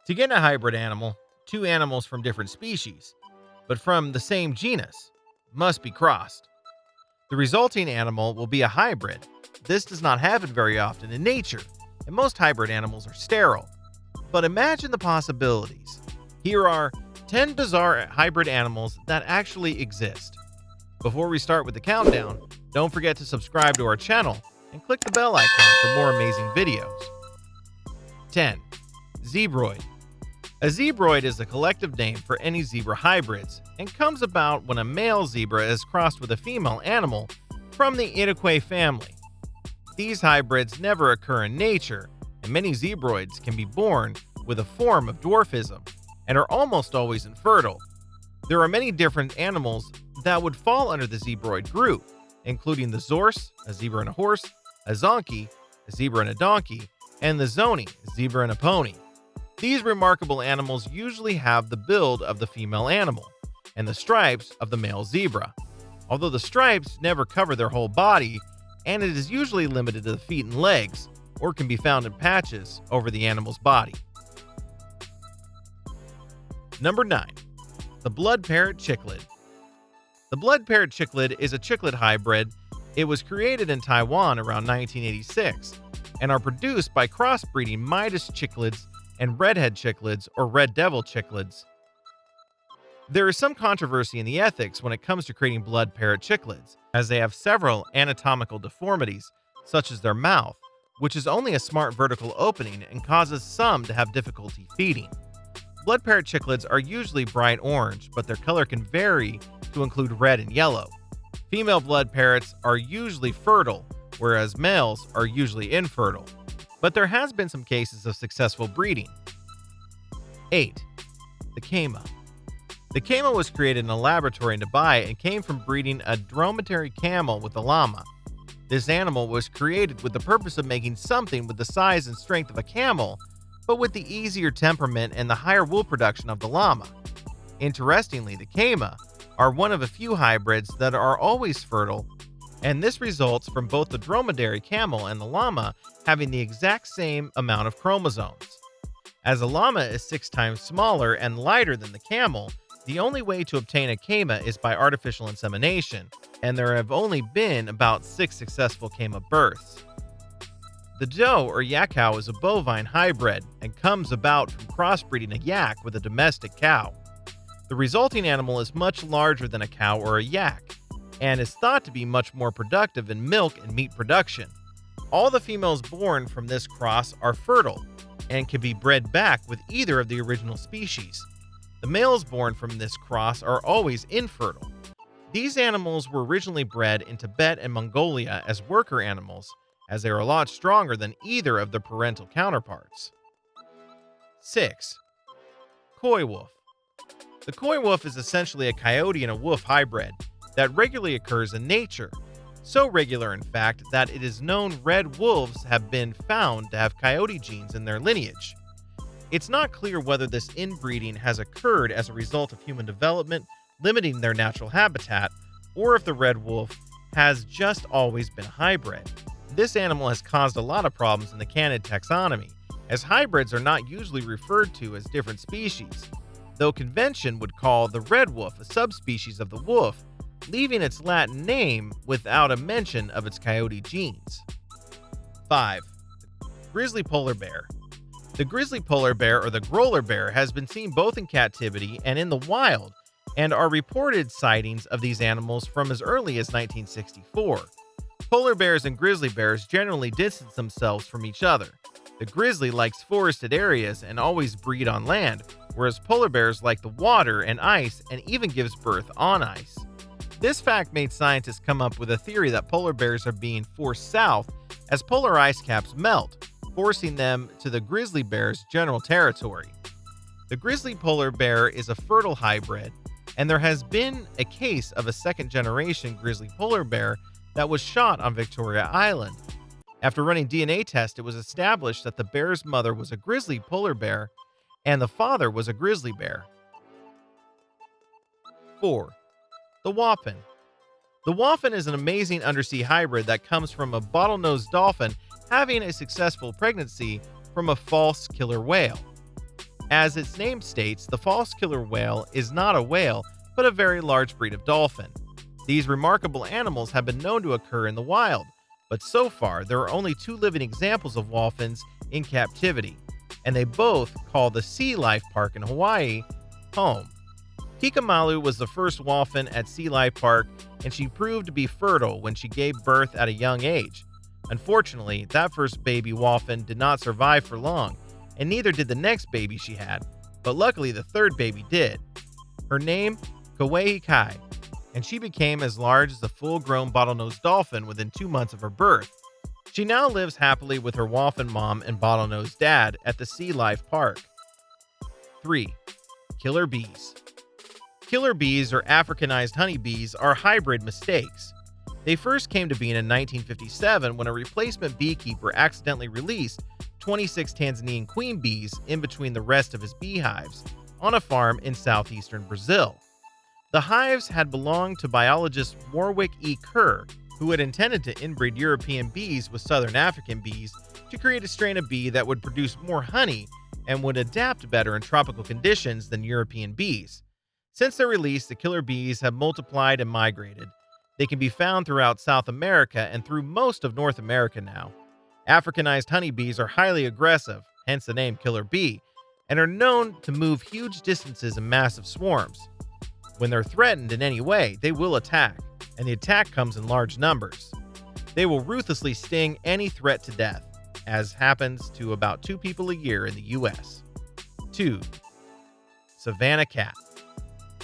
To get a hybrid animal, two animals from different species, but from the same genus, must be crossed. The resulting animal will be a hybrid. This does not happen very often in nature, and most hybrid animals are sterile. But imagine the possibilities. Here are 10 bizarre hybrid animals that actually exist. Before we start with the countdown, don't forget to subscribe to our channel and click the bell icon for more amazing videos. 10. Zebroid. A zebroid is a collective name for any zebra hybrids and comes about when a male zebra is crossed with a female animal from the equidae family. These hybrids never occur in nature, and many zebroids can be born with a form of dwarfism and are almost always infertile. There are many different animals that would fall under the zebroid group, including the Zorse, a zebra and a horse, a Zonkey, a zebra and a donkey, and the zoni, a zebra and a pony. These remarkable animals usually have the build of the female animal and the stripes of the male zebra, although the stripes never cover their whole body, and it is usually limited to the feet and legs, or can be found in patches over the animal's body. Number 9. The blood parrot Chiclet. The blood parrot Chiclet is a Chiclet hybrid. It was created in Taiwan around 1986 and are produced by crossbreeding Midas Chiclets and redhead Chiclets or red devil Chiclets. There is some controversy in the ethics when it comes to creating blood parrot Chiclets, as they have several anatomical deformities, such as their mouth, which is only a smart vertical opening and causes some to have difficulty feeding. Blood parrot Chiclets are usually bright orange, but their color can vary to include red and yellow. Female blood parrots are usually fertile, whereas males are usually infertile. But there has been some cases of successful breeding. 8. The Quema. The Quema was created in a laboratory in Dubai and came from breeding a dromedary camel with a llama. This animal was created with the purpose of making something with the size and strength of a camel, but with the easier temperament and the higher wool production of the llama. Interestingly, the Quema are one of a few hybrids that are always fertile, and this results from both the dromedary camel and the llama having the exact same amount of chromosomes. As a llama is 6 times smaller and lighter than the camel, the only way to obtain a Quema is by artificial insemination, and there have only been about 6 successful Quema births. The doe or yak cow is a bovine hybrid and comes about from crossbreeding a yak with a domestic cow. The resulting animal is much larger than a cow or a yak, and is thought to be much more productive in milk and meat production. All the females born from this cross are fertile and can be bred back with either of the original species. The males born from this cross are always infertile. These animals were originally bred in Tibet and Mongolia as worker animals, as they are a lot stronger than either of their parental counterparts. 6. Coy wolf. The coy wolf is essentially a coyote and a wolf hybrid that regularly occurs in nature. So regular, in fact, that it is known red wolves have been found to have coyote genes in their lineage. It's not clear whether this inbreeding has occurred as a result of human development limiting their natural habitat, or if the red wolf has just always been a hybrid. This animal has caused a lot of problems in the canid taxonomy, as hybrids are not usually referred to as different species, though convention would call the red wolf a subspecies of the wolf, leaving its Latin name without a mention of its coyote genes. 5. Grizzly polar bear. The grizzly polar bear or the growler bear has been seen both in captivity and in the wild, and are reported sightings of these animals from as early as 1964. Polar bears and grizzly bears generally distance themselves from each other. The grizzly likes forested areas and always breed on land, whereas polar bears like the water and ice and even gives birth on ice. This fact made scientists come up with a theory that polar bears are being forced south as polar ice caps melt, forcing them to the grizzly bear's general territory. The grizzly polar bear is a fertile hybrid, and there has been a case of a second-generation grizzly polar bear that was shot on Victoria Island. After running DNA tests, it was established that the bear's mother was a grizzly polar bear and the father was a grizzly bear. 4. The Waffen. The Waffen is an amazing undersea hybrid that comes from a bottlenose dolphin having a successful pregnancy from a false killer whale. As its name states, the false killer whale is not a whale, but a very large breed of dolphin. These remarkable animals have been known to occur in the wild, but so far there are only 2 living examples of Waffens in captivity, and they both call the Sea Life Park in Hawaii home. Kikamalu was the first Waffen at Sea Life Park, and she proved to be fertile when she gave birth at a young age. Unfortunately, that first baby Waffen did not survive for long, and neither did the next baby she had, but luckily the third baby did. Her name, Kauai Kai, and she became as large as a full-grown bottlenose dolphin within 2 months of her birth. She now lives happily with her Waffen mom and bottlenose dad at the Sea Life Park. 3. Killer bees. Killer bees, or Africanized honeybees, are hybrid mistakes. They first came to being in 1957 when a replacement beekeeper accidentally released 26 Tanzanian queen bees in between the rest of his beehives on a farm in southeastern Brazil. The hives had belonged to biologist Warwick E. Kerr, who had intended to inbreed European bees with southern African bees to create a strain of bee that would produce more honey and would adapt better in tropical conditions than European bees. Since their release, the killer bees have multiplied and migrated. They can be found throughout South America and through most of North America now. Africanized honeybees are highly aggressive, hence the name killer bee, and are known to move huge distances in massive swarms. When they're threatened in any way, they will attack, and the attack comes in large numbers. They will ruthlessly sting any threat to death, as happens to about 2 people a year in the US. 2. Savannah Cat.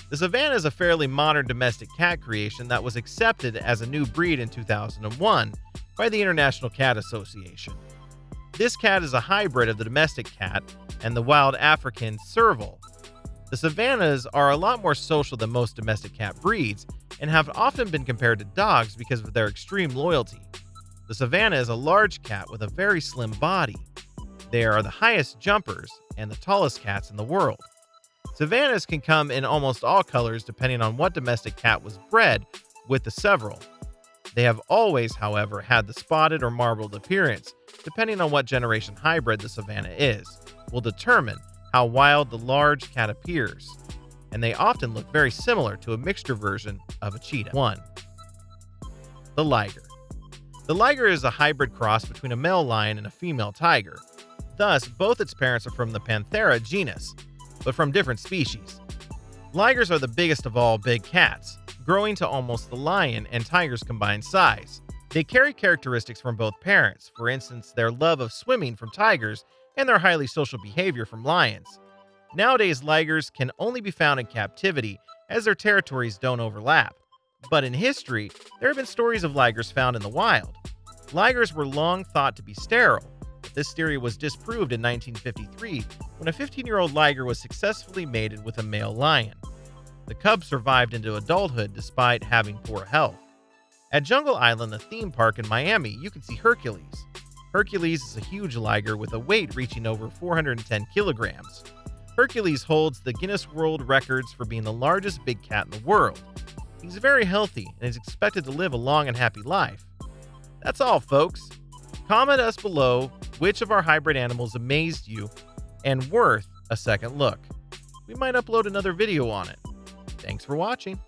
The Savannah is a fairly modern domestic cat creation that was accepted as a new breed in 2001 by the International Cat Association. This cat is a hybrid of the domestic cat and the wild African serval. The Savannahs are a lot more social than most domestic cat breeds and have often been compared to dogs because of their extreme loyalty. The Savannah is a large cat with a very slim body. They are the highest jumpers and the tallest cats in the world. Savannahs can come in almost all colors depending on what domestic cat was bred with the several. They have always, however, had the spotted or marbled appearance, depending on what generation hybrid the Savannah is, will determine how wild the large cat appears, and they often look very similar to a mixture version of a cheetah. 1. The Liger. The Liger is a hybrid cross between a male lion and a female tiger. Thus, both its parents are from the Panthera genus, but from different species. Ligers are the biggest of all big cats, growing to almost the lion and tiger's combined size. They carry characteristics from both parents, for instance, their love of swimming from tigers and their highly social behavior from lions. Nowadays, ligers can only be found in captivity as their territories don't overlap. But in history, there have been stories of ligers found in the wild. Ligers were long thought to be sterile, but this theory was disproved in 1953 when a 15-year-old liger was successfully mated with a male lion. The cub survived into adulthood despite having poor health. At Jungle Island, a theme park in Miami, you can see Hercules. Hercules is a huge liger with a weight reaching over 410 kilograms. Hercules holds the Guinness World Records for being the largest big cat in the world. He's very healthy and is expected to live a long and happy life. That's all, folks. Comment us below which of our hybrid animals amazed you and worth a second look. We might upload another video on it. Thanks for watching.